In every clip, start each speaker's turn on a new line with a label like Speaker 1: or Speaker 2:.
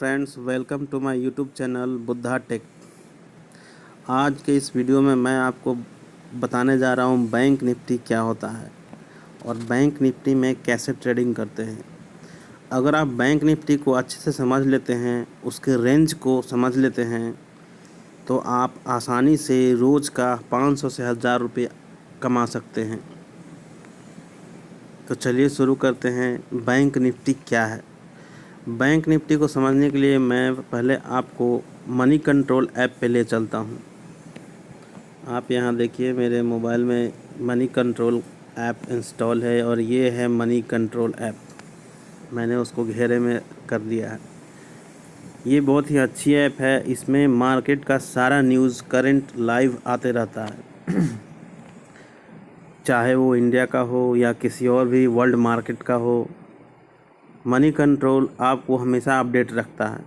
Speaker 1: Friends, welcome to my YouTube channel Buddha tech. आज के इस वीडियो में मैं आपको बताने जा रहा हूँ बैंक निफ्टी क्या होता है और बैंक निफ्टी में कैसे ट्रेडिंग करते हैं। अगर आप बैंक निफ्टी को अच्छे से समझ लेते हैं, उसके रेंज को समझ लेते हैं, तो आप आसानी से रोज़ का 500 से 1000 रुपये कमा सकते हैं। तो चलिए शुरू करते हैं। बैंक निफ्टी क्या है? बैंक निफ्टी को समझने के लिए मैं पहले आपको मनी कंट्रोल ऐप पे ले चलता हूँ। आप यहाँ देखिए, मेरे मोबाइल में मनी कंट्रोल ऐप इंस्टॉल है और ये है मनी कंट्रोल ऐप। मैंने उसको घेरे में कर दिया है। ये बहुत ही अच्छी ऐप है। इसमें मार्केट का सारा न्यूज़ करंट लाइव आते रहता है चाहे वो इंडिया का हो या किसी और भी वर्ल्ड मार्केट का हो। मनी कंट्रोल आपको हमेशा अपडेट रखता है।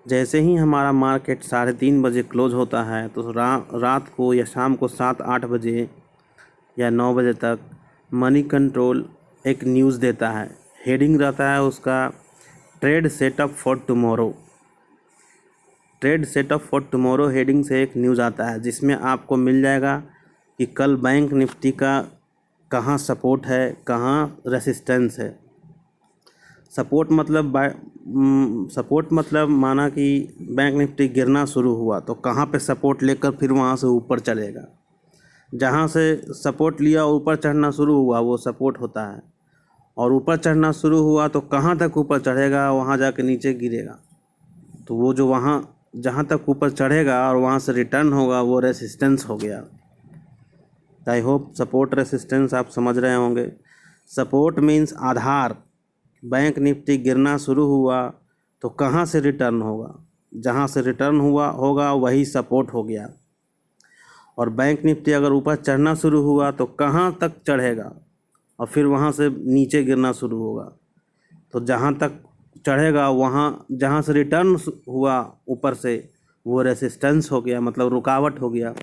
Speaker 1: जैसे ही हमारा मार्केट 3:30 बजे क्लोज होता है तो रात को या शाम को 7-8 बजे या 9 बजे तक मनी कंट्रोल एक न्यूज़ देता है। हेडिंग रहता है उसका, trade setup for tomorrow. Trade setup for tomorrow heading से एक न्यूज़ आता है जिसमें आपको मिल जाएगा कि कल बैंक निफ्टी का कहाँ सपोर्ट है, कहाँ रेसिस्टेंस है। सपोर्ट मतलब माना कि बैंक निफ्टी गिरना शुरू हुआ तो कहाँ पे सपोर्ट लेकर फिर वहाँ से ऊपर चलेगा। जहाँ से सपोर्ट लिया ऊपर चढ़ना शुरू हुआ वो सपोर्ट होता है, और ऊपर चढ़ना शुरू हुआ तो कहाँ तक ऊपर चढ़ेगा, वहाँ जाके नीचे गिरेगा। तो वो जो वहाँ जहाँ तक ऊपर चढ़ेगा और वहाँ से रिटर्न होगा वो रेसिस्टेंस हो गया। आई होप सपोर्ट रेसिस्टेंस आप समझ रहे होंगे। सपोर्ट मीन्स आधार। बैंक निफ्टी गिरना शुरू हुआ तो कहाँ से रिटर्न होगा, जहाँ से रिटर्न हुआ होगा वही सपोर्ट हो गया। और बैंक निफ्टी अगर ऊपर चढ़ना शुरू हुआ तो कहाँ तक चढ़ेगा और फिर वहाँ से नीचे गिरना शुरू होगा। तो जहाँ तक चढ़ेगा वहाँ जहाँ से रिटर्न हुआ ऊपर से वो रेसिस्टेंस हो गया, मतलब रुकावट हो गया।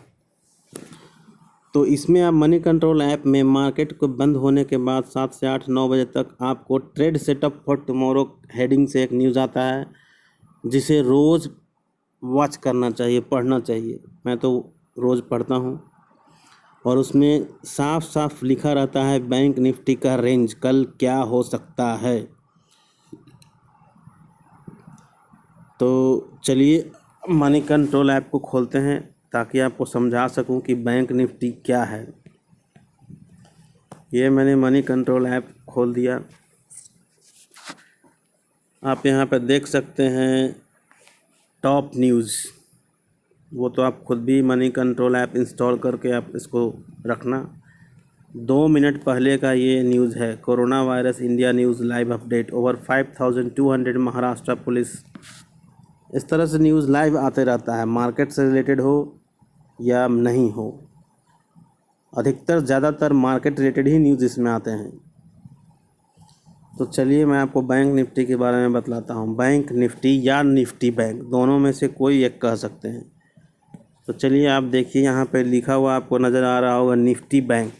Speaker 1: तो इसमें आप मनी कंट्रोल ऐप में मार्केट को बंद होने के बाद 7 से 8-9 बजे तक आपको trade setup for tomorrow heading से एक न्यूज़ आता है जिसे रोज़ वॉच करना चाहिए, पढ़ना चाहिए। मैं तो रोज़ पढ़ता हूँ और उसमें साफ साफ लिखा रहता है बैंक निफ्टी का रेंज कल क्या हो सकता है। तो चलिए मनी कंट्रोल ऐप को खोलते हैं ताकि आपको समझा सकूं कि बैंक निफ्टी क्या है। ये मैंने मनी कंट्रोल ऐप खोल दिया। आप यहाँ पर देख सकते हैं टॉप न्यूज़। वो तो आप खुद भी मनी कंट्रोल ऐप इंस्टॉल करके आप इसको रखना। 2 मिनट पहले का ये न्यूज़ है। Corona virus India news live update, over 5200 Maharashtra police. इस तरह से न्यूज़ लाइव आते रहता है, मार्केट से रिलेटेड हो या नहीं हो। अधिकतर ज़्यादातर मार्केट रिलेटेड ही न्यूज़ इसमें आते हैं। तो चलिए मैं आपको बैंक निफ्टी के बारे में बतलाता हूँ। बैंक निफ्टी या निफ्टी बैंक, दोनों में से कोई एक कह सकते हैं। तो चलिए आप देखिए, यहाँ पे लिखा हुआ आपको नज़र आ रहा होगा निफ्टी बैंक।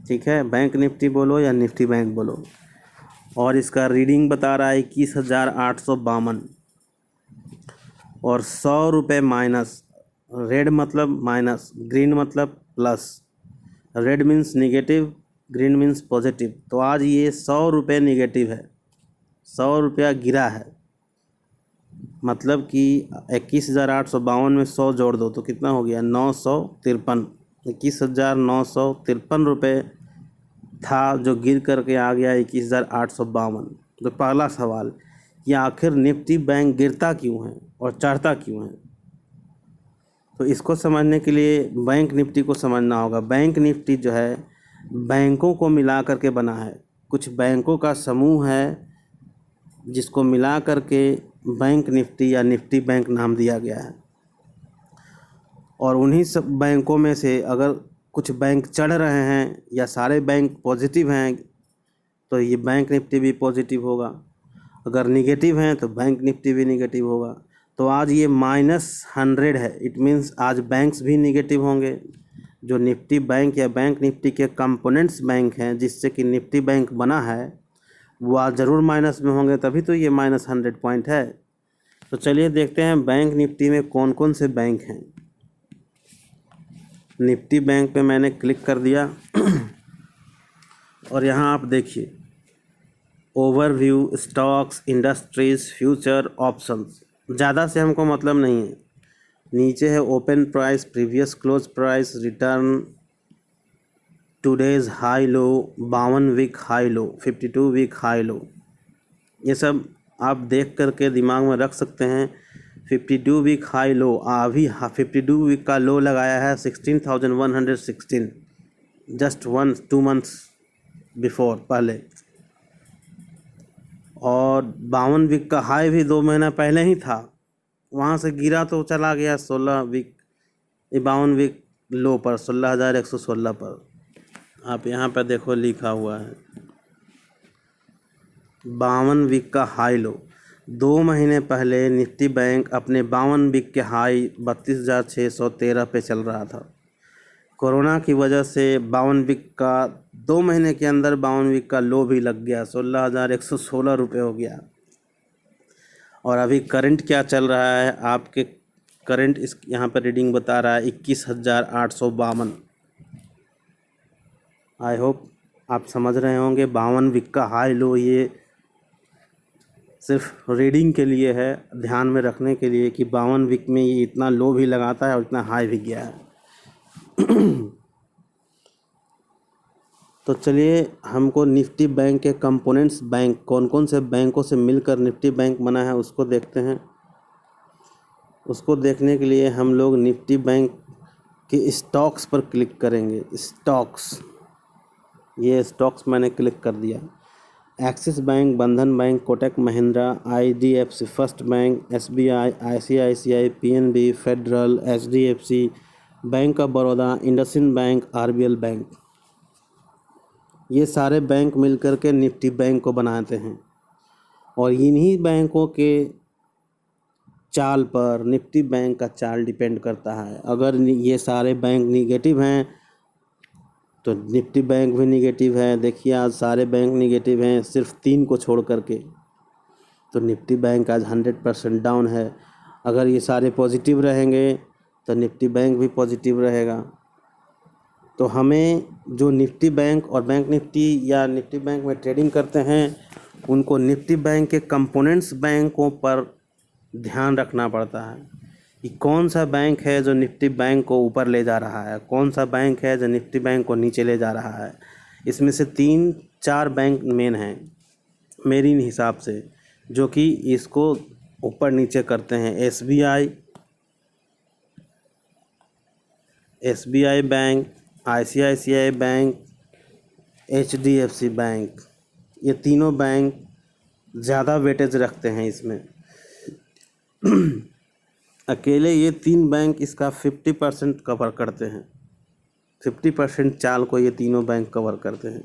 Speaker 1: ठीक है, बैंक निफ्टी बोलो या निफ्टी बैंक बोलो। और इसका रीडिंग बता रहा है 21,852 और 100 रुपये माइनस। रेड मतलब माइनस, ग्रीन मतलब plus. Red means negative, green means positive. तो आज ये 100 रुपये निगेटिव है, 100 रुपया गिरा है। मतलब कि 21,852 में 100 जोड़ दो तो कितना हो गया, 953। 21,953 रुपये था जो गिर करके आ गया 21,852। तो पहला सवाल, ये आखिर निफ्टी बैंक गिरता क्यों है और चढ़ता क्यों है? तो इसको समझने के लिए बैंक निफ्टी को समझना होगा। बैंक निफ्टी जो है बैंकों को मिला करके बना है। कुछ बैंकों का समूह है जिसको मिला करके बैंक निफ्टी या निफ्टी बैंक नाम दिया गया है। और उन्हीं सब बैंकों में से अगर कुछ बैंक चढ़ रहे हैं या सारे बैंक पॉजिटिव हैं तो ये बैंक निफ्टी भी पॉजिटिव होगा। अगर निगेटिव हैं तो बैंक निफ्टी भी निगेटिव होगा। तो आज ये -100 है। इट मीन्स आज बैंक्स भी निगेटिव होंगे। जो निफ्टी बैंक या बैंक निफ्टी के कंपोनेंट्स बैंक हैं जिससे कि निफ्टी बैंक बना है वो आज ज़रूर माइनस में होंगे, तभी तो ये -100 पॉइंट है। तो चलिए देखते हैं बैंक निफ्टी में कौन कौन से बैंक हैं। निफ्टी बैंक पे मैंने क्लिक कर दिया और यहाँ आप देखिए overview, stocks, industries, future, options. ज़्यादा से हमको मतलब नहीं है। नीचे है open price, previous close price, return, today's high low, 52 week high low, 52 week high low. ये सब आप देख करके दिमाग में रख सकते हैं। 52 वीक हाई लो, अभी 52 वीक का लो लगाया है 16,116, जस्ट 1-2 मंथ्स बिफोर पहले। और 52 वीक का हाई भी 2 महीना पहले ही था, वहाँ से गिरा तो चला गया 16 वीक 52 वीक लो पर, 16,116 पर। आप यहाँ पर देखो लिखा हुआ है 52 वीक का हाई लो। 2 महीने पहले निफ्टी बैंक अपने 52 वीक के हाई 32,613 पे चल रहा था। कोरोना की वजह से 52 वीक का 2 महीने के अंदर 52 वीक का लो भी लग गया, 16,116 रुपये हो गया। और अभी करंट क्या चल रहा है आपके, करंट इस यहाँ पर रीडिंग बता रहा है 21,852। आई होप आप समझ रहे होंगे 52 वीक का हाई लो ये सिर्फ रीडिंग के लिए है, ध्यान में रखने के लिए कि 52 वीक में ये इतना लो भी लगाता है और इतना हाई भी गया है। तो चलिए हमको निफ्टी बैंक के कंपोनेंट्स बैंक कौन कौन से बैंकों से मिलकर निफ्टी बैंक बना है उसको देखते हैं। उसको देखने के लिए हम लोग निफ्टी बैंक के स्टॉक्स पर क्लिक करेंगे। स्टॉक्स, ये स्टॉक्स मैंने क्लिक कर दिया। एक्सिस बैंक, बंधन bank, Kotak Mahindra, IDFC first bank, SBI, ICICI, PNB, federal, HDFC, bank of Baroda, IndusInd bank, RBL bank, ये सारे बैंक मिलकर के निफ्टी बैंक को बनाते हैं। और इन्हीं बैंकों के चाल पर निफ्टी बैंक का चाल डिपेंड करता है। अगर ये सारे बैंक निगेटिव हैं तो निफ्टी बैंक भी निगेटिव है। देखिए आज सारे बैंक निगेटिव हैं सिर्फ 3 को छोड़ करके, तो निफ्टी बैंक आज 100% डाउन है। अगर ये सारे पॉजिटिव रहेंगे तो निफ्टी बैंक भी पॉजिटिव रहेगा। तो हमें जो निफ्टी बैंक और बैंक निफ्टी या निफ्टी बैंक में ट्रेडिंग करते हैं उनको निफ्टी बैंक के कंपोनेंट्स बैंकों पर ध्यान रखना पड़ता है कि कौन सा बैंक है जो निफ्टी बैंक को ऊपर ले जा रहा है, कौन सा बैंक है जो निफ्टी बैंक को नीचे ले जा रहा है। इसमें से 3-4 बैंक मेन हैं मेरी हिसाब से, जो कि इसको ऊपर नीचे करते हैं। SBI bank, ICICI bank, HDFC bank, ये तीनों बैंक ज़्यादा वेटेज रखते हैं इसमें। अकेले ये 3 बैंक इसका 50% कवर करते हैं। 50% चाल को ये तीनों बैंक कवर करते हैं।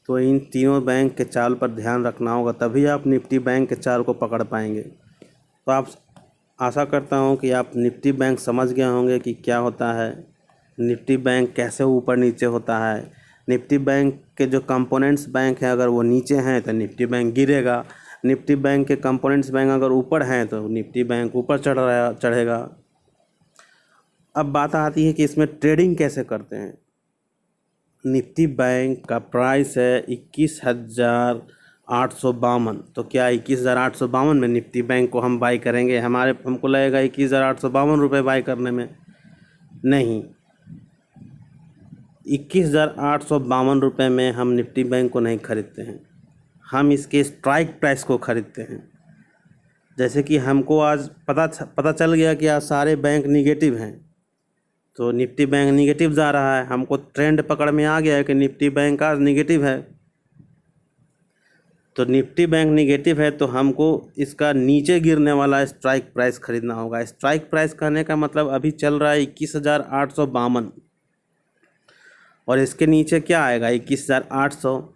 Speaker 1: तो इन तीनों बैंक के चाल पर ध्यान रखना होगा, तभी आप निफ्टी बैंक के चाल को पकड़ पाएंगे। तो आप आशा करता हूँ कि आप निफ्टी बैंक समझ गए होंगे कि क्या होता है, निफ्टी बैंक कैसे ऊपर नीचे होता है। निफ्टी बैंक के जो कंपोनेंट्स बैंक हैं अगर वो नीचे हैं तो निफ्टी बैंक गिरेगा, निफ्टी बैंक के कंपोनेंट्स बैंक अगर ऊपर हैं तो निफ्टी बैंक ऊपर चढ़ेगा। अब बात आती है कि इसमें ट्रेडिंग कैसे करते हैं। निफ्टी बैंक का प्राइस है 21,852, तो क्या 21,852 में निफ्टी बैंक को हम बाई करेंगे? हमको लगेगा 21,852 रुपये बाई करने में। नहीं, 21,852 रुपये में हम निफ्टी बैंक को नहीं खरीदते हैं, हम इसके स्ट्राइक प्राइस को खरीदते हैं। जैसे कि हमको आज पता चल गया कि आज सारे बैंक निगेटिव हैं, तो निफ्टी बैंक निगेटिव जा रहा है, हमको ट्रेंड पकड़ में आ गया है कि निफ्टी बैंक आज निगेटिव है, तो निफ्टी बैंक निगेटिव है तो हमको इसका नीचे गिरने वाला स्ट्राइक प्राइस खरीदना होगा। स्ट्राइक प्राइस कहने का मतलब अभी चल रहा है 21,852, और इसके नीचे क्या आएगा 21,800,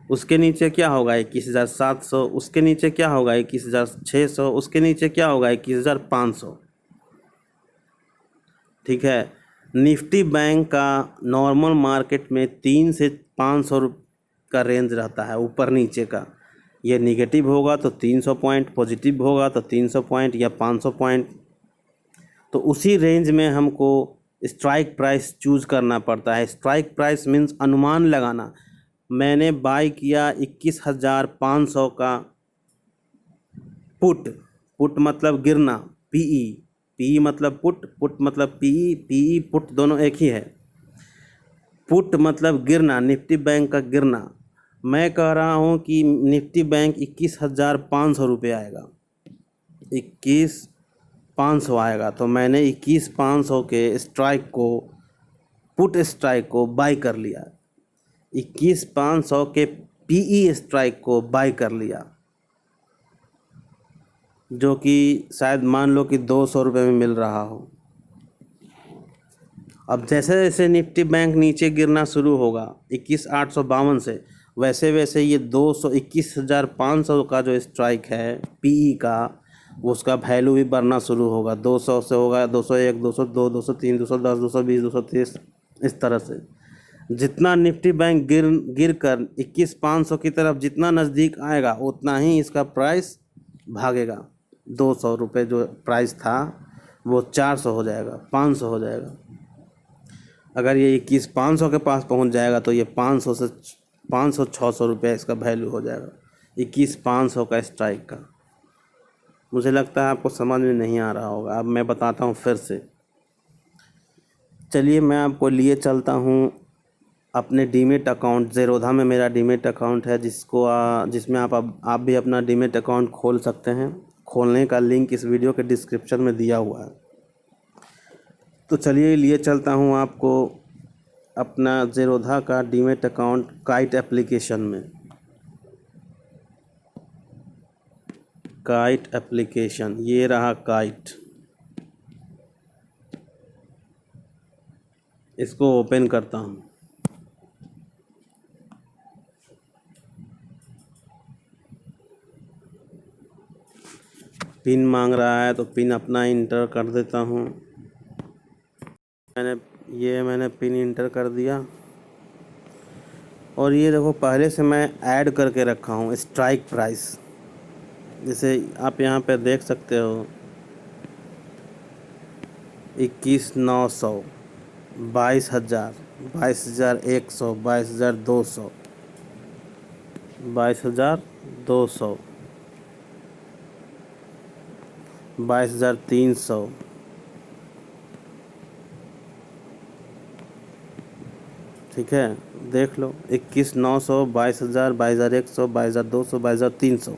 Speaker 1: उसके नीचे क्या होगा 21,700, उसके नीचे क्या होगा 21,600, उसके नीचे क्या होगा 21,500। ठीक है। निफ्टी बैंक का नॉर्मल मार्केट में 300 से का रेंज रहता है, ऊपर नीचे का। ये निगेटिव होगा तो 300 पॉइंट, पॉजिटिव होगा तो 300 पॉइंट या 500 पॉइंट। तो उसी रेंज में हमको स्ट्राइक प्राइस चूज़ करना पड़ता है। स्ट्राइक प्राइस मीन्स अनुमान लगाना। मैंने बाय किया 21,500 का पुट। पुट मतलब गिरना, पीई। पीई मतलब पुट, पुट मतलब पीई। पीई पुट दोनों एक ही है। पुट मतलब गिरना, निफ्टी बैंक का गिरना। मैं कह रहा हूँ कि निफ्टी बैंक 21,500 रुपये आएगा, 21,500 आएगा। तो मैंने 21,500 के स्ट्राइक को, पुट स्ट्राइक को बाय कर लिया। 21,500 के पीई स्ट्राइक को बाय कर लिया, जो कि शायद मान लो कि 200 रुपये में मिल रहा हो। अब जैसे जैसे निफ्टी बैंक नीचे गिरना शुरू होगा 21,852 से, वैसे वैसे ये 21,500 का जो स्ट्राइक है पीई का, उसका वैल्यू भी बढ़ना शुरू होगा। 200 से होगा 201, 202, 203, 210, 220, 230, इस तरह से। जितना निफ्टी बैंक गिर कर 21,500 की तरफ जितना नज़दीक आएगा, उतना ही इसका प्राइस भागेगा। 200 रुपये जो प्राइस था वो 400 हो जाएगा, 500 हो जाएगा। अगर ये 21,500 के पास पहुंच जाएगा तो ये 500 से 500-600 रुपये इसका वैल्यू हो जाएगा, 21,500 का स्ट्राइक का। मुझे लगता है आपको समझ में नहीं आ रहा होगा। अब मैं बताता हूँ फिर से। चलिए मैं आपको लिए चलता हूँ अपने डीमेट अकाउंट। ज़ेरोधा में मेरा डीमेट अकाउंट है, जिसमें आप भी अपना डीमेट अकाउंट खोल सकते हैं। खोलने का लिंक इस वीडियो के डिस्क्रिप्शन में दिया हुआ है। तो चलिए लिए चलता हूँ आपको अपना ज़ेरोधा का डीमेट अकाउंट काइट एप्लीकेशन में। काइट एप्लीकेशन, ये रहा काइट। इसको ओपन करता हूँ। पिन मांग रहा है तो पिन अपना इंटर कर देता हूँ। मैंने पिन इंटर कर दिया। और ये देखो पहले से मैं ऐड करके रखा हूँ स्ट्राइक प्राइस। जैसे आप यहाँ पे देख सकते हो 21,900, 22,000, 22,100, 22,200, 22,200, 22,300, ठीक है। देख लो 21,900, 22,000, 22,100, 22,200, 22,300।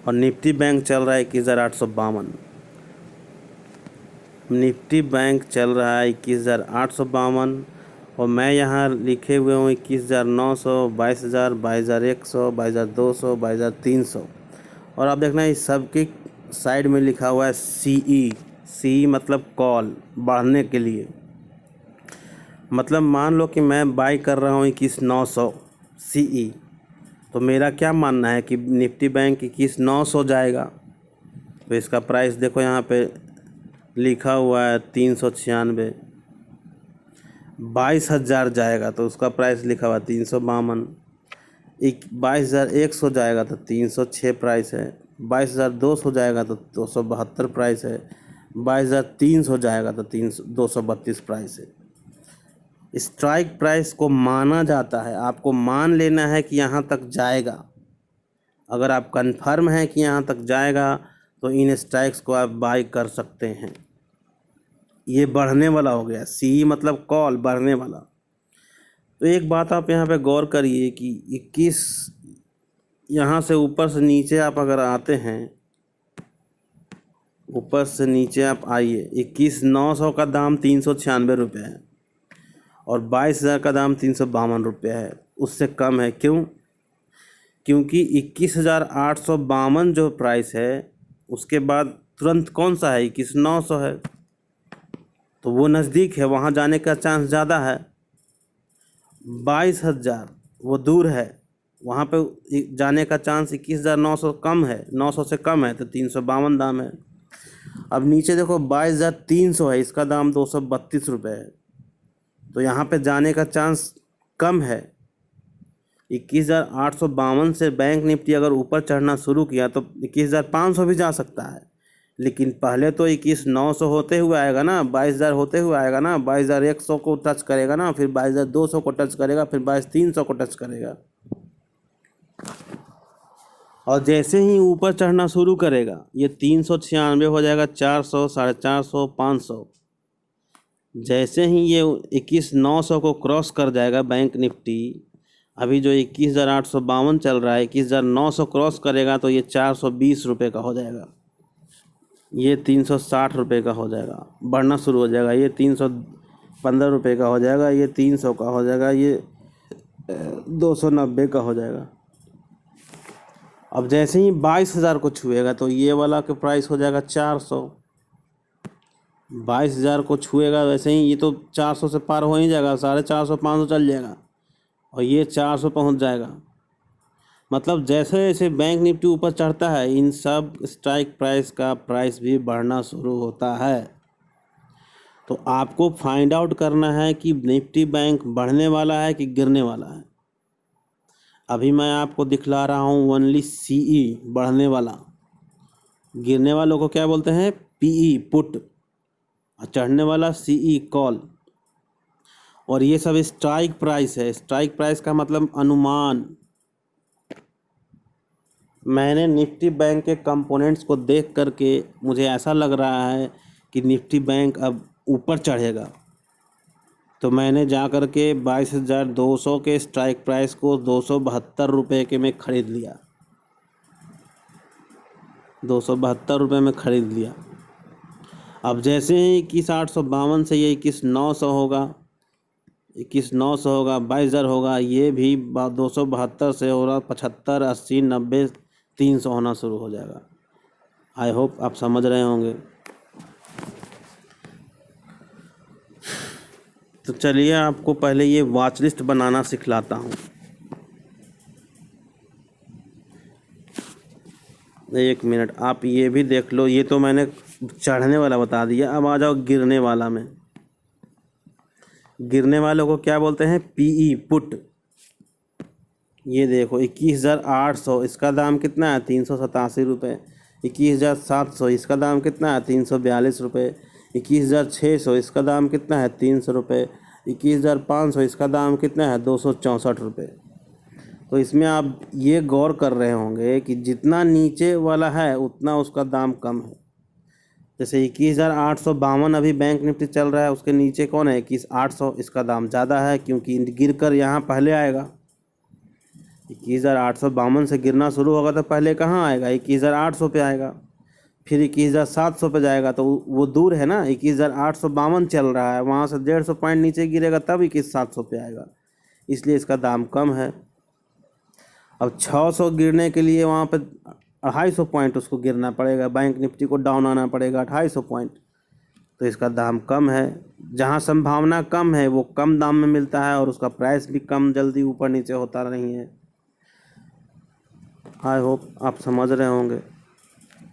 Speaker 1: और निफ्टी बैंक चल रहा है 21,852। निफ्टी बैंक चल रहा है 21,852। और मैं यहाँ लिखे हुए हूँ 21,900, 22,000, 22,100, 22,200, 22,300। और आप देखना इस सब की साइड में लिखा हुआ है सीई। सीई मतलब कॉल, बढ़ने के लिए। मतलब मान लो कि मैं बाई कर रहा हूँ 21,900 सीई, तो मेरा क्या मानना है कि निफ्टी बैंक 21,900 जाएगा। तो इसका प्राइस देखो यहाँ पे लिखा हुआ है 396। 22,000 जाएगा तो उसका प्राइस लिखा हुआ है 352। 22,100 जाएगा तो 306 प्राइस है। 22,200 जाएगा तो 272 प्राइस है। 22,300 जाएगा तो 232 प्राइस है। स्ट्राइक प्राइस को माना जाता है, आपको मान लेना है कि यहाँ तक जाएगा। अगर आप कंफर्म हैं कि यहाँ तक जाएगा तो इन स्ट्राइक्स को आप बाय कर सकते हैं। ये बढ़ने वाला हो गया, सी मतलब कॉल, बढ़ने वाला। तो एक बात आप यहाँ पे गौर करिए कि 21, यहाँ से ऊपर से नीचे आप अगर आते हैं, ऊपर से नीचे आप आइए, 21,900 का दाम 396 रुपये है और 22,000 का दाम 352 रुपये है। उससे कम है। क्यों? क्योंकि 21,852 जो प्राइस है उसके बाद तुरंत कौन सा है, 21,900 है। तो वो नज़दीक है, वहाँ जाने का चांस ज़्यादा है। 22,000 वो दूर है, वहाँ पे जाने का चांस 21,900 कम है, 900 से कम है, तो 352 दाम है। अब नीचे देखो 22,300 है, इसका दाम 232 रुपये है। तो यहाँ पे जाने का चांस कम है, 21,852 से बैंक निफ्टी अगर ऊपर चढ़ना शुरू किया तो 21,500 भी जा सकता है, लेकिन पहले तो 21,900 होते हुए आएगा ना, 22,000 होते हुए आएगा ना, 22,100 को टच करेगा ना, फिर 22,200 को टच करेगा, फिर 22,300 को टच करेगा। और जैसे ही ऊपर चढ़ना शुरू करेगा ये 396 हो जाएगा, 400, 450, 500। जैसे ही ये 21,900 को क्रॉस कर जाएगा बैंक निफ्टी, अभी जो 21,852 चल रहा है, 21,900 क्रॉस करेगा तो ये 420 रुपये का हो जाएगा, ये 360 रुपये का हो जाएगा, बढ़ना शुरू हो जाएगा, ये 315 रुपये का हो जाएगा, ये 300 का हो जाएगा, ये 290 का हो जाएगा। अब जैसे ही 22,000 को छुएगा तो ये वाला के प्राइस हो जाएगा 400। 22,000 को छुएगा वैसे ही ये तो 400 से पार हो ही जाएगा, 450, 500 चल जाएगा और ये 400 पहुंच जाएगा। मतलब जैसे जैसे बैंक निफ्टी ऊपर चढ़ता है इन सब स्ट्राइक प्राइस का प्राइस भी बढ़ना शुरू होता है। तो आपको फाइंड आउट करना है कि निफ्टी बैंक बढ़ने वाला है कि गिरने वाला है। अभी मैं आपको दिखला रहा हूँ ओनली सीई बढ़ने वाला, गिरने वालों को क्या बोलते हैं, पीई पुट, और चढ़ने वाला सीई कॉल। और ये सब स्ट्राइक प्राइस है। स्ट्राइक प्राइस का मतलब अनुमान। मैंने निफ्टी बैंक के कंपोनेंट्स को देख करके मुझे ऐसा लग रहा है कि निफ्टी बैंक अब ऊपर चढ़ेगा, तो मैंने जा कर के 22,200 के स्ट्राइक प्राइस को 272 रुपये के में ख़रीद लिया, 272 रुपये में ख़रीद लिया। अब जैसे ही 21,852 से ये 21,900 होगा, 21,900 होगा, 22,000 होगा, ये भी 272 से हो रहा 75, 80, 90, 300 होना शुरू हो जाएगा। आई होप आप समझ रहे होंगे। तो चलिए आपको पहले ये वॉच लिस्ट बनाना सिखलाता हूँ। एक मिनट, आप ये भी देख लो। ये तो मैंने चढ़ने वाला बता दिया, अब आ जाओ गिरने वाला में। गिरने वालों को क्या बोलते हैं, पीई पुट। ये देखो 21,800, इसका दाम कितना है, 387 रुपये। 21,700, इसका दाम कितना है, 342 रुपये। 21,600, इसका दाम कितना है, 300 रुपये। 21,500, इसका दाम कितना है, 264 रुपये। तो इसमें आप ये गौर कर रहे होंगे कि जितना नीचे वाला है उतना उसका दाम कम है। जैसे 21,852 अभी बैंक निफ्टी चल रहा है, उसके नीचे कौन है, 21,800, इसका दाम ज़्यादा है क्योंकि गिर कर यहाँ पहले आएगा। 21,852 से गिरना शुरू होगा तो पहले कहाँ आएगा, 21,800 पे आएगा, फिर 21,700 पे जाएगा, तो वो दूर है ना। 21,852 चल रहा है, वहाँ से 150 पॉइंट नीचे गिरेगा तब 21,700 पे आएगा, इसलिए इसका दाम कम है। अब 600 गिरने के लिए वहाँ पे 250 पॉइंट उसको गिरना पड़ेगा, बैंक निफ्टी को डाउन आना पड़ेगा 250 पॉइंट, तो इसका दाम कम है। जहाँ संभावना कम है वो कम दाम में मिलता है और उसका प्राइस भी कम जल्दी ऊपर नीचे होता नहीं है। आई होप आप समझ रहे होंगे।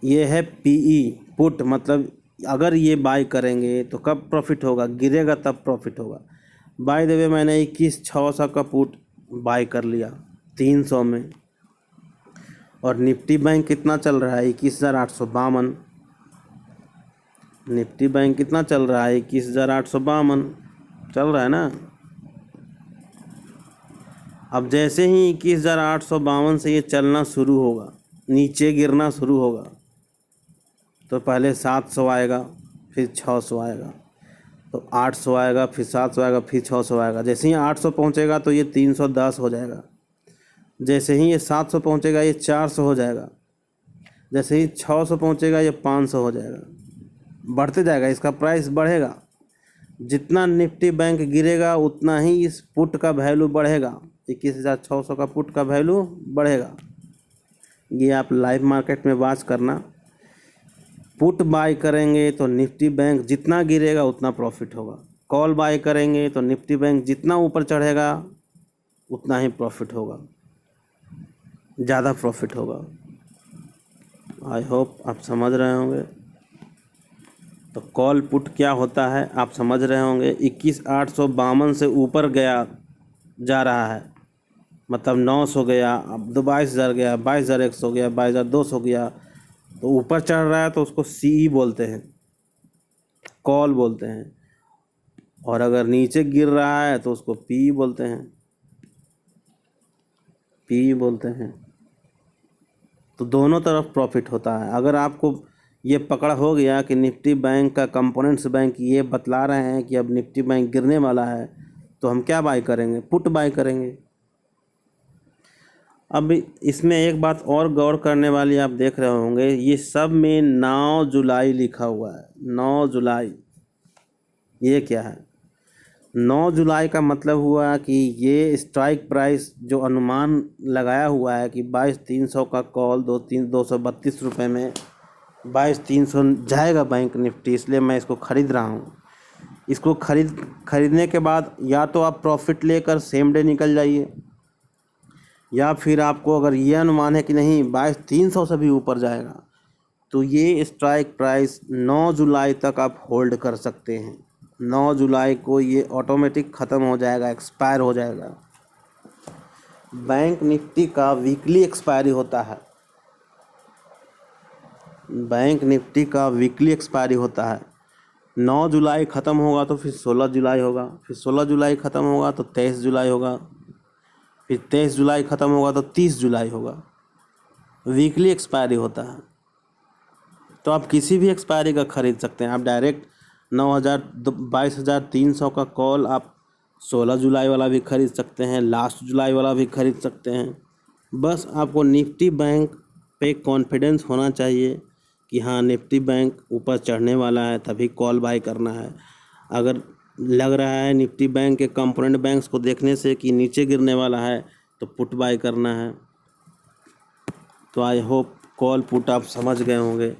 Speaker 1: ये है पीई पुट, मतलब अगर ये बाय करेंगे तो कब प्रॉफिट होगा, गिरेगा तब प्रॉफिट होगा। बाय द वे मैंने 21,600 का पुट बाय कर लिया 300 में। और निफ्टी बैंक कितना चल रहा है, 21,852। निफ्टी बैंक कितना चल रहा है, 21,852 चल रहा है ना। अब जैसे ही 21,852 से ये चलना शुरू होगा, नीचे गिरना शुरू होगा, तो पहले 700 आएगा, फिर 600 आएगा, तो 800 आएगा, फिर 700 आएगा, फिर 600 आएगा। जैसे ही 800 पहुंचेगा तो ये 310 हो जाएगा। जैसे ही ये 700 पहुंचेगा ये 400 हो जाएगा। जैसे ही 600 पहुंचेगा ये 500 हो जाएगा। बढ़ते जाएगा, इसका प्राइस बढ़ेगा। जितना निफ्टी बैंक गिरेगा उतना ही इस पुट का वैल्यू बढ़ेगा। 21,600 का पुट का वैल्यू बढ़ेगा। ये आप लाइव मार्केट में वॉच करना। पुट बाय करेंगे तो निफ्टी बैंक जितना गिरेगा उतना प्रॉफिट होगा। कॉल बाय करेंगे तो निफ्टी बैंक जितना ऊपर चढ़ेगा उतना ही प्रॉफिट होगा, ज़्यादा प्रॉफिट होगा। आई होप आप समझ रहे होंगे। तो कॉल पुट क्या होता है आप समझ रहे होंगे। 21,852 से ऊपर गया जा रहा है, मतलब 900 गया, अब 22,000 गया, 22,100 गया, 22,200 गया, तो ऊपर चढ़ रहा है तो उसको सीई बोलते हैं, कॉल बोलते हैं, और अगर नीचे गिर रहा है तो उसको पी बोलते हैं, पी बोलते हैं। तो दोनों तरफ प्रॉफिट होता है। अगर आपको ये पकड़ हो गया कि निफ्टी बैंक का कंपोनेंट्स बैंक ये बतला रहे हैं कि अब निफ्टी बैंक गिरने वाला है, तो हम क्या बाय करेंगे? पुट बाय करेंगे। अब इसमें एक बात और गौर करने वाली आप देख रहे होंगे, ये सब में 9 जुलाई लिखा हुआ है। 9 जुलाई ये क्या है? 9 जुलाई का मतलब हुआ कि ये स्ट्राइक प्राइस जो अनुमान लगाया हुआ है कि 22,300 का कॉल 232 रुपये में 22,300 जाएगा बैंक निफ्टी, इसलिए मैं इसको ख़रीद रहा हूँ। इसको खरीदने के बाद या तो आप प्रॉफिट लेकर सेम डे निकल जाइए, या फिर आपको अगर ये अनुमान है कि नहीं 22,300 से भी ऊपर जाएगा, तो ये स्ट्राइक प्राइस 9 जुलाई तक आप होल्ड कर सकते हैं। 9 जुलाई को ये ऑटोमेटिक ख़त्म हो जाएगा, एक्सपायर हो जाएगा। बैंक निफ्टी का वीकली एक्सपायरी होता है, बैंक निफ्टी का वीकली एक्सपायरी होता है। 9 जुलाई ख़त्म होगा तो फिर 16 जुलाई होगा, फिर 16 जुलाई ख़त्म होगा तो 23 जुलाई होगा, फिर 23 जुलाई ख़त्म होगा तो 30 जुलाई होगा। वीकली एक्सपायरी होता है। तो आप किसी भी एक्सपायरी का ख़रीद सकते हैं। आप डायरेक्ट 22,300 का कॉल आप 16 जुलाई वाला भी ख़रीद सकते हैं, लास्ट जुलाई वाला भी ख़रीद सकते हैं। बस आपको निफ्टी बैंक पे कॉन्फिडेंस होना चाहिए कि हाँ निफ्टी बैंक ऊपर चढ़ने वाला है, तभी कॉल बाय करना है। अगर लग रहा है निफ्टी बैंक के कंपोनेंट बैंक्स को देखने से कि नीचे गिरने वाला है, तो पुट बाय करना है। तो आई होप कॉल पुट आप समझ गए होंगे।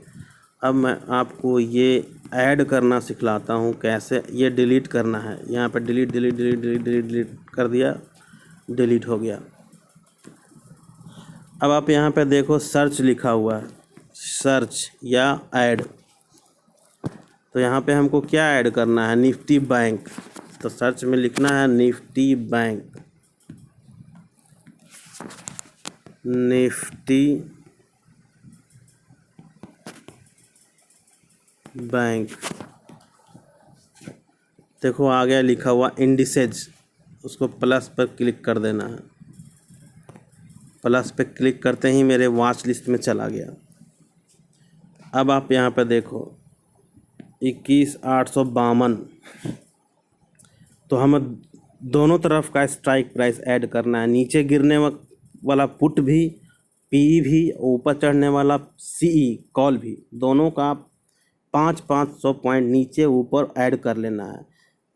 Speaker 1: अब मैं आपको ये ऐड करना सिखलाता हूँ, कैसे ये डिलीट करना है। यहाँ पे delete delete delete delete delete delete कर दिया, डिलीट हो गया। अब आप यहाँ पे देखो सर्च लिखा हुआ है, सर्च या ऐड। तो यहाँ पे हमको क्या ऐड करना है? Nifty bank. तो सर्च में लिखना है निफ्टी बैंक, निफ्टी बैंक। देखो आ गया लिखा हुआ इंडिसेज, उसको प्लस पर क्लिक कर देना है। प्लस पे क्लिक करते ही मेरे वॉच लिस्ट में चला गया। अब आप यहाँ पर देखो 21,852। तो हमें दोनों तरफ का स्ट्राइक प्राइस ऐड करना है। नीचे गिरने वाला पुट भी, पी भी, ऊपर चढ़ने वाला सीई कॉल भी, दोनों का 500 पॉइंट नीचे ऊपर ऐड कर लेना है।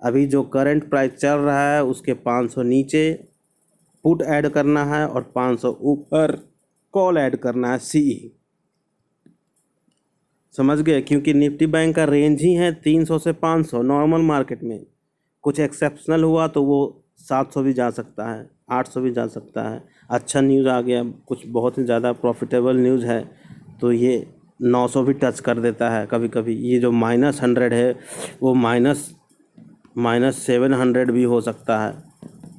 Speaker 1: अभी जो करंट प्राइस चल रहा है उसके 500 नीचे पुट ऐड करना है और 500 ऊपर कॉल ऐड करना है सीई। समझ गए? क्योंकि निफ्टी बैंक का रेंज ही है 300 से 500 नॉर्मल मार्केट में। कुछ एक्सेप्शनल हुआ तो वो 700 भी जा सकता है, 800 भी जा सकता है। अच्छा न्यूज़ आ गया, कुछ बहुत ही ज़्यादा प्रॉफिटेबल न्यूज़ है तो ये 900 भी टच कर देता है कभी कभी। ये जो -100 है वो -700 भी हो सकता है,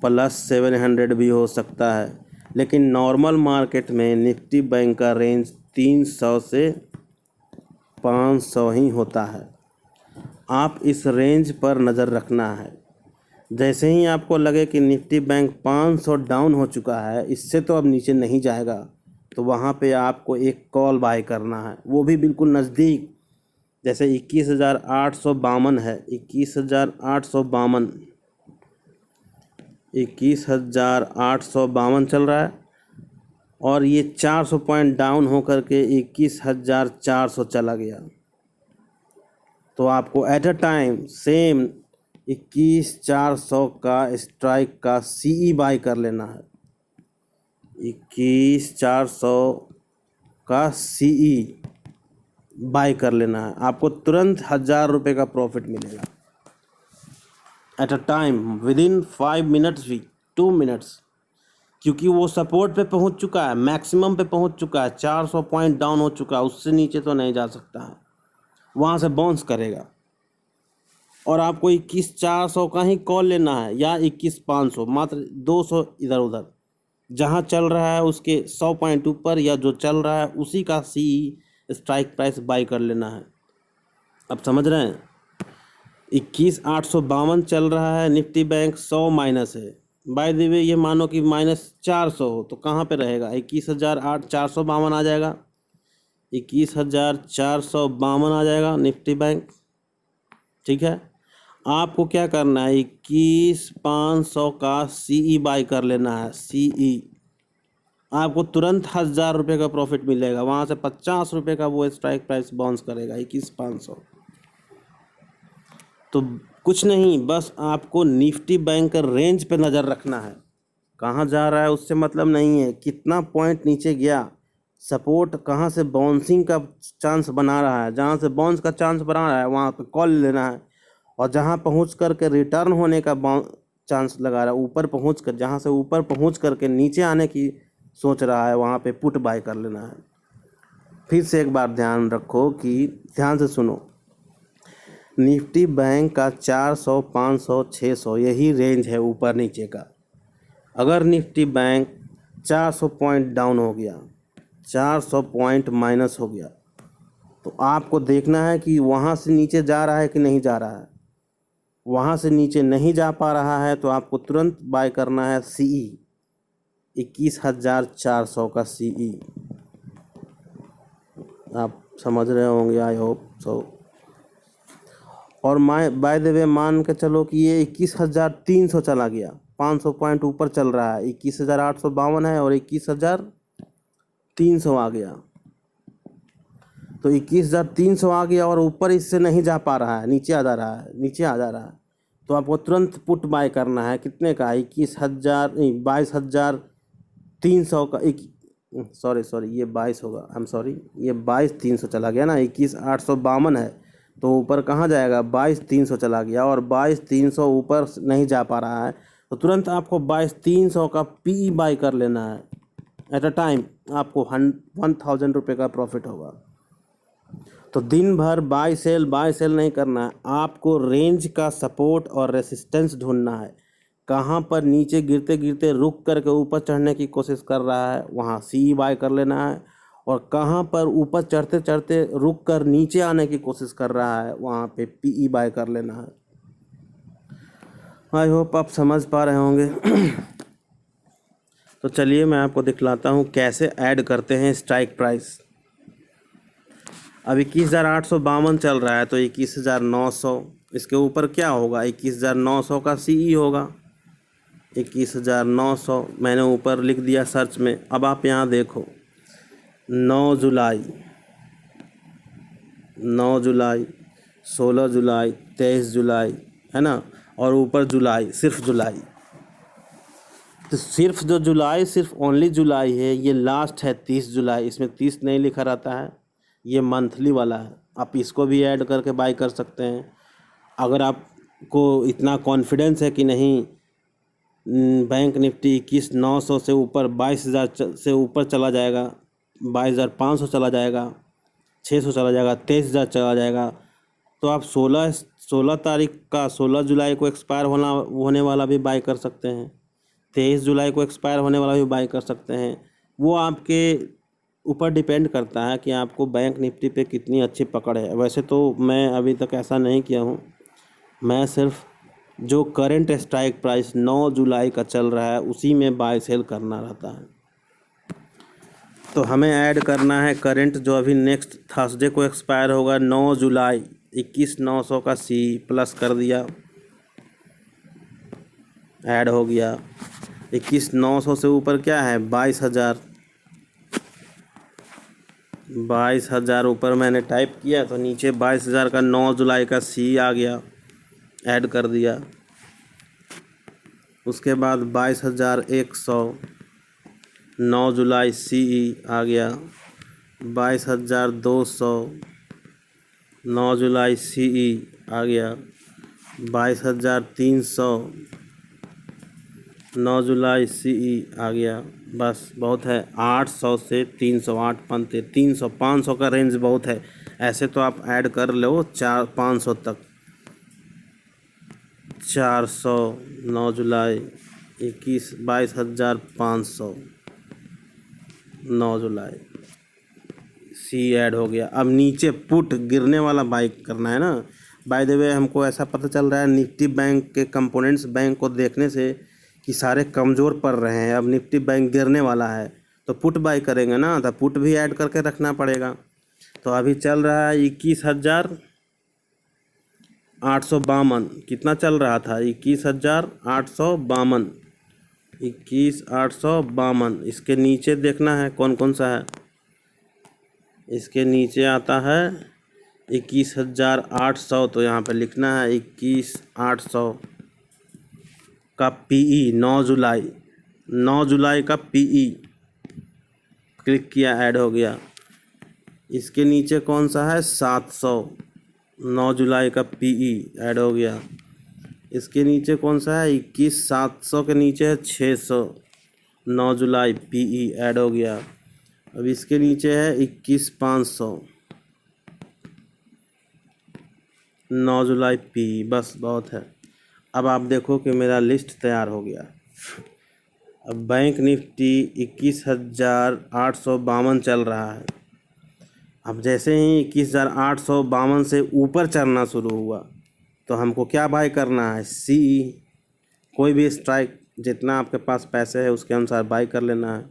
Speaker 1: +700 भी हो सकता है। लेकिन नॉर्मल मार्केट में निफ्टी बैंक का रेंज 300 से 500 ही होता है। आप इस रेंज पर नज़र रखना है। जैसे ही आपको लगे कि निफ्टी बैंक 500 डाउन हो चुका है, इससे तो अब नीचे नहीं जाएगा, तो वहाँ पे आपको एक कॉल बाय करना है, वो भी बिल्कुल नज़दीक। जैसे 21,852 है, 21,852 21,852 चल रहा है, और ये 400 पॉइंट डाउन हो करके 21,400 चला गया। तो आपको एट अ टाइम सेम 21,400 का स्ट्राइक का सीई बाय कर लेना है। 21,400 का सीई बाय कर लेना है, आपको तुरंत 1,000 रुपये का प्रॉफिट मिलेगा at a time, within 5 minutes भी, 2 मिनट्स। क्योंकि वो सपोर्ट पे पहुंच चुका है, मैक्सिमम पे पहुंच चुका है, 400 पॉइंट डाउन हो चुका है, उससे नीचे तो नहीं जा सकता है, वहाँ से बाउंस करेगा। और आपको 21,400 का ही कॉल लेना है या 21,500, मात्र 200 इधर उधर, जहाँ चल रहा है उसके 100 पॉइंट ऊपर या जो चल रहा है उसी का स्ट्राइक प्राइस बाई कर लेना है। अब समझ रहे हैं? 21,852 चल रहा है, निफ्टी बैंक 100 माइनस है। बाय द वे ये मानो कि -400 हो तो कहाँ पे रहेगा? 21,452 आ जाएगा, 21,452 आ जाएगा निफ्टी बैंक। ठीक है, आपको क्या करना है? 21,500 का सीई बाई कर लेना है। सीई आपको तुरंत 1,000 रुपये का प्रॉफिट मिलेगा, वहाँ से 50 रुपये का वो स्ट्राइक प्राइस बाउंस करेगा 21,500। तो कुछ नहीं, बस आपको निफ्टी बैंक का रेंज पे नज़र रखना है, कहाँ जा रहा है उससे मतलब नहीं है, कितना पॉइंट नीचे गया, सपोर्ट कहाँ से बाउंसिंग का चांस बना रहा है, जहाँ से बाउंस का चांस बना रहा है वहाँ पे कॉल लेना है, और जहाँ पहुँच करके रिटर्न होने का चांस लगा रहा है, ऊपर पहुँच कर, जहाँ से ऊपर पहुँच करके नीचे आने की सोच रहा है वहाँ पे पुट बाय कर लेना है। फिर से एक बार ध्यान रखो कि ध्यान से सुनो, निफ्टी बैंक का 400, 500, 600 यही रेंज है ऊपर नीचे का। अगर निफ्टी बैंक 400 पॉइंट डाउन हो गया, 400 पॉइंट माइनस हो गया, तो आपको देखना है कि वहाँ से नीचे जा रहा है कि नहीं जा रहा है। वहाँ से नीचे नहीं जा पा रहा है तो आपको तुरंत बाय करना है सीई, 21,400 का सीई। आप समझ रहे होंगे, आई होप सो। और बाय द वे मान के चलो कि ये 21,300 चला गया, 500 पॉइंट ऊपर चल रहा है, 21,852 है और 21,300 आ गया, तो 21,300 आ गया और ऊपर इससे नहीं जा पा रहा है, नीचे आ जा रहा है, नीचे आ जा रहा है, तो आपको तुरंत पुट बाय करना है। कितने का? 21,000 नहीं, 22,300 का। सॉरी ये 22 होगा, आई एम सॉरी, ये 22,300 चला गया ना, 21,852 है तो ऊपर कहाँ जाएगा? 22,300 चला गया, और 22,300 ऊपर नहीं जा पा रहा है तो तुरंत आपको 22,300 का पी बाय कर लेना है। एट अ टाइम आपको 1,000 रुपये का प्रॉफिट होगा। तो दिन भर बाय सेल नहीं करना है, आपको रेंज का सपोर्ट और रेसिस्टेंस ढूंढना है। कहाँ पर नीचे गिरते गिरते रुक करके ऊपर चढ़ने की कोशिश कर रहा है वहाँ सी बाय कर लेना है, और कहाँ पर ऊपर चढ़ते चढ़ते रुक कर नीचे आने की कोशिश कर रहा है वहाँ पे पीई बाय कर लेना है। आई होप आप समझ पा रहे होंगे। तो चलिए मैं आपको दिखलाता हूँ कैसे ऐड करते हैं स्ट्राइक प्राइस। अब 21,852 चल रहा है तो 21,900, इसके ऊपर क्या होगा? 21,900 का सीई होगा, 21,900 मैंने ऊपर लिख दिया सर्च में। अब आप यहाँ देखो, 9 जुलाई, 9 जुलाई, 16 जुलाई, 23 जुलाई, है ना, और ऊपर जुलाई, सिर्फ जुलाई। तो सिर्फ जो जुलाई, सिर्फ ओनली जुलाई है, ये लास्ट है 30 जुलाई, इसमें 30 नहीं लिखा रहता है, ये मंथली वाला है। आप इसको भी ऐड करके बाय कर सकते हैं। अगर आपको इतना कॉन्फिडेंस है कि नहीं बैंक निफ्टी 21,900 से ऊपर 22,000 से ऊपर चला जाएगा, 22,500 चला जाएगा, 600 चला जाएगा, 23,000 चला जाएगा, तो आप 16 तारीख का, 16 जुलाई को एक्सपायर होने वाला भी बाय कर सकते हैं, 23 जुलाई को एक्सपायर होने वाला भी बाय कर सकते हैं। वो आपके ऊपर डिपेंड करता है कि आपको बैंक निफ्टी पे कितनी अच्छी पकड़ है। वैसे तो मैं अभी तक ऐसा नहीं किया हूँ, मैं सिर्फ जो करंट स्ट्राइक प्राइस 9 जुलाई का चल रहा है उसी में बाय सेल करना रहता है। तो हमें ऐड करना है करंट जो अभी नेक्स्ट थर्सडे को एक्सपायर होगा 9 जुलाई, 21,900 का सी प्लस कर दिया, ऐड हो गया। 21,900 से ऊपर क्या है? 22,000, 22,000 ऊपर मैंने टाइप किया तो नीचे 22,000 का 9 जुलाई का सी आ गया, ऐड कर दिया। उसके बाद 22,100 9 जुलाई सी आ गया, 22,200 9 जुलाई सी आ गया, 22,300 9 जुलाई सी आ गया। बस बहुत है, 800 से 300, 8 पंते 300, 500 का रेंज बहुत है। ऐसे तो आप ऐड कर लो 500 तक, 400 9 जुलाई, 22,500 9 जुलाई सी ऐड हो गया। अब नीचे पुट गिरने वाला बाई करना है ना। बाय द वे हमको ऐसा पता चल रहा है निफ्टी बैंक के कंपोनेंट्स बैंक को देखने से कि सारे कमज़ोर पड़ रहे हैं। अब निफ्टी बैंक गिरने वाला है तो पुट बाई करेंगे ना, तो पुट भी ऐड करके रखना पड़ेगा। तो अभी चल रहा है 21,852। कितना चल रहा था? 21,852। 21,852। इसके नीचे देखना है कौन कौन सा है। इसके नीचे आता है 21,800। तो यहाँ पे लिखना है 21,800 का पीई 9 जुलाई। 9 जुलाई का पीई क्लिक किया, ऐड हो गया। इसके नीचे कौन सा है? 700। 9 जुलाई का पीई ऐड हो गया। इसके नीचे कौन सा है? 21,700 के नीचे है 600। 9 जुलाई पीई ऐड हो गया। अब इसके नीचे है 21,500। 9 जुलाई पीई। बस बहुत है। अब आप देखो कि मेरा लिस्ट तैयार हो गया। अब बैंक निफ्टी 21,852 चल रहा है। अब जैसे ही 21,852 से ऊपर चढ़ना शुरू हुआ तो हमको क्या बाय करना है? सी। कोई भी स्ट्राइक, जितना आपके पास पैसे है उसके अनुसार बाय कर लेना है।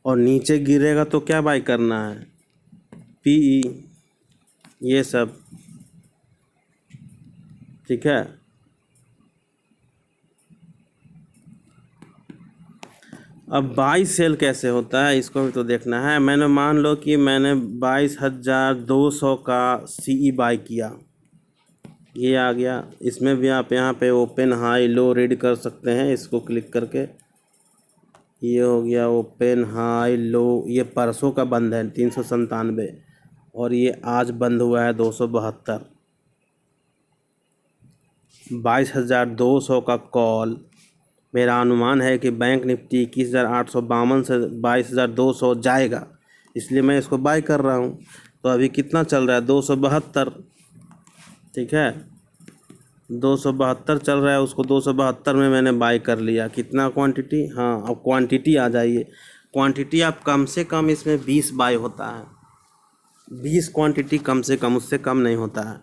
Speaker 1: और नीचे गिरेगा तो क्या बाय करना है? पीई। ये सब ठीक है। अब बाई सेल कैसे होता है इसको भी तो देखना है। मैंने मान लो कि मैंने 22,200 का सीई बाई किया, ये आ गया। इसमें भी आप यहाँ पे ओपन हाई लो रीड कर सकते हैं इसको क्लिक करके। ये हो गया ओपन हाई लो। ये परसों का बंद है 397 और ये आज बंद हुआ है 272। 22,200 का कॉल। मेरा अनुमान है कि बैंक निफ्टी 21,852 से 22,200 जाएगा, इसलिए मैं इसको बाय कर रहा हूँ। तो अभी कितना चल रहा है? 272। ठीक है, 272 चल रहा है। उसको 272 में मैंने बाय कर लिया। कितना क्वांटिटी? हाँ, अब क्वांटिटी आ जाइए। क्वांटिटी आप कम से कम इसमें 20 बाय होता है। 20 क्वांटिटी कम से कम, उससे कम नहीं होता है।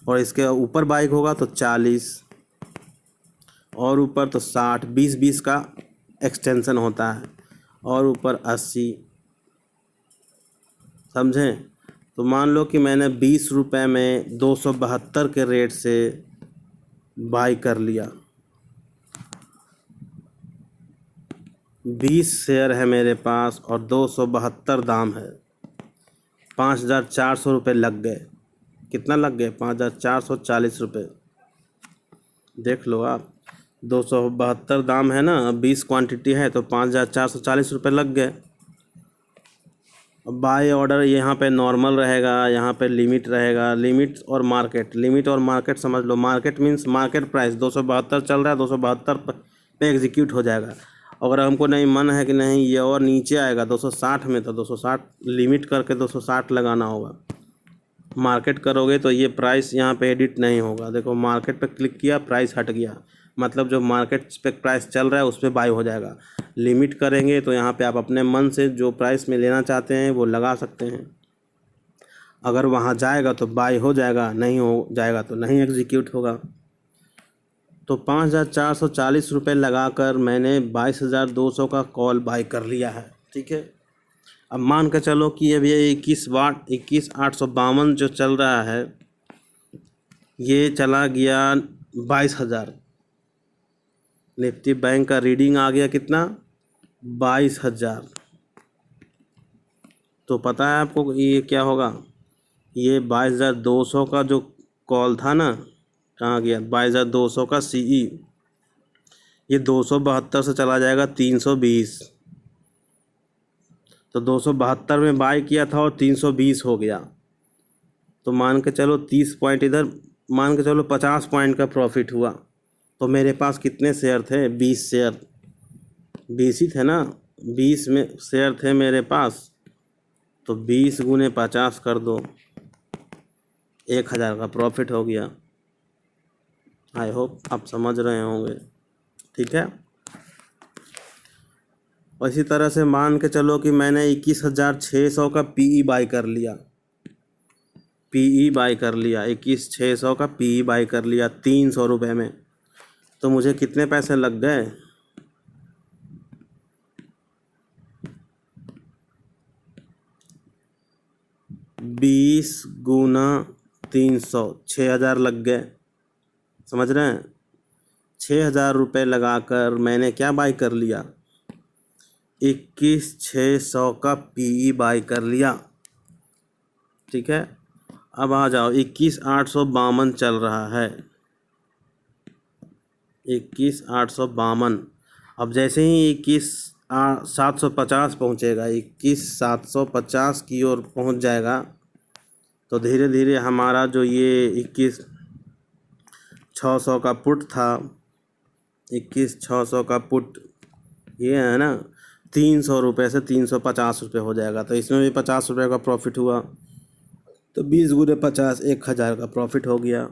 Speaker 1: और इसके ऊपर बाइक होगा तो 40 और ऊपर तो 60। 20-20 का एक्सटेंशन होता है और ऊपर 80। समझें? तो मान लो कि मैंने 20 रुपये में 272 के रेट से बाई कर लिया। 20 शेयर है मेरे पास और 272 दाम है। 5,400 रुपये लग गए। कितना लग गए? 5,440 रुपये। देख लो आप, 272 दाम है ना, 20 क्वांटिटी है तो 5,440 रुपये लग गए। बाय ऑर्डर यहाँ पे नॉर्मल रहेगा, यहाँ पे लिमिट रहेगा। लिमिट और मार्केट, लिमिट और मार्केट समझ लो। मार्केट मीन्स मार्केट प्राइस 272 चल रहा है, 272 पे एग्जीक्यूट हो जाएगा। अगर हमको नहीं मन है कि नहीं ये और नीचे आएगा 260 में, तो 260 लिमिट करके 260 लगाना होगा। मार्केट करोगे तो ये प्राइस यहाँ पे एडिट नहीं होगा। देखो मार्केट पे क्लिक किया, प्राइस हट गया, मतलब जो मार्केट पे प्राइस चल रहा है उस पर बाय हो जाएगा। लिमिट करेंगे तो यहाँ पे आप अपने मन से जो प्राइस में लेना चाहते हैं वो लगा सकते हैं। अगर वहाँ जाएगा तो बाय हो जाएगा, नहीं हो जाएगा तो नहीं एग्जीक्यूट होगा। तो 5,440 रुपये लगाकर मैंने 22,200 का कॉल बाय कर लिया है। ठीक है। अब मान के चलो कि अभी 21,852 जो चल रहा है ये चला गया 22,000। निफ्टी बैंक का रीडिंग आ गया कितना? 22,000। तो पता है आपको ये क्या होगा? ये 22,200 का जो कॉल था ना, कहाँ गया? 22,200 का सीई, ये 272 से चला जाएगा 320। तो 272 में बाय किया था और 320 हो गया। तो मान के चलो 30 पॉइंट इधर, मान के चलो 50 पॉइंट का प्रॉफिट हुआ। तो मेरे पास कितने शेयर थे? 20 शेयर। 20 ही थे ना, 20 में शेयर थे मेरे पास। तो 20 गुने 50 कर दो, 1,000 का प्रॉफिट हो गया। आई होप आप समझ रहे होंगे। ठीक है, और इसी तरह से मान के चलो कि मैंने 21,600 का पीई बाई कर लिया, 21,600 का पीई बाई कर लिया 300 रुपये में, तो मुझे कितने पैसे लग गए? 20 गुना 300, 6,000 लग गए। समझ रहे हैं? 6,000 रुपये लगाकर मैंने क्या बाई कर लिया? 21,600 का पीई बाई कर लिया। ठीक है, अब आ जाओ, 21,852 चल रहा है, 21,852। अब जैसे ही 21,750 पहुँचेगा, 21,750 की ओर पहुँच जाएगा, तो धीरे धीरे हमारा जो ये 21,600 का पुट था, 21,600 का पुट ये है ना, 300 रुपये से 350 रुपये हो जाएगा। तो इसमें भी 50 रुपये का प्रॉफिट हुआ, तो 20 गुने 50, 1,000 का प्रॉफिट हो गया।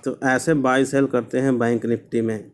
Speaker 1: तो ऐसे बाई सेल करते हैं बैंक निफ्टी में।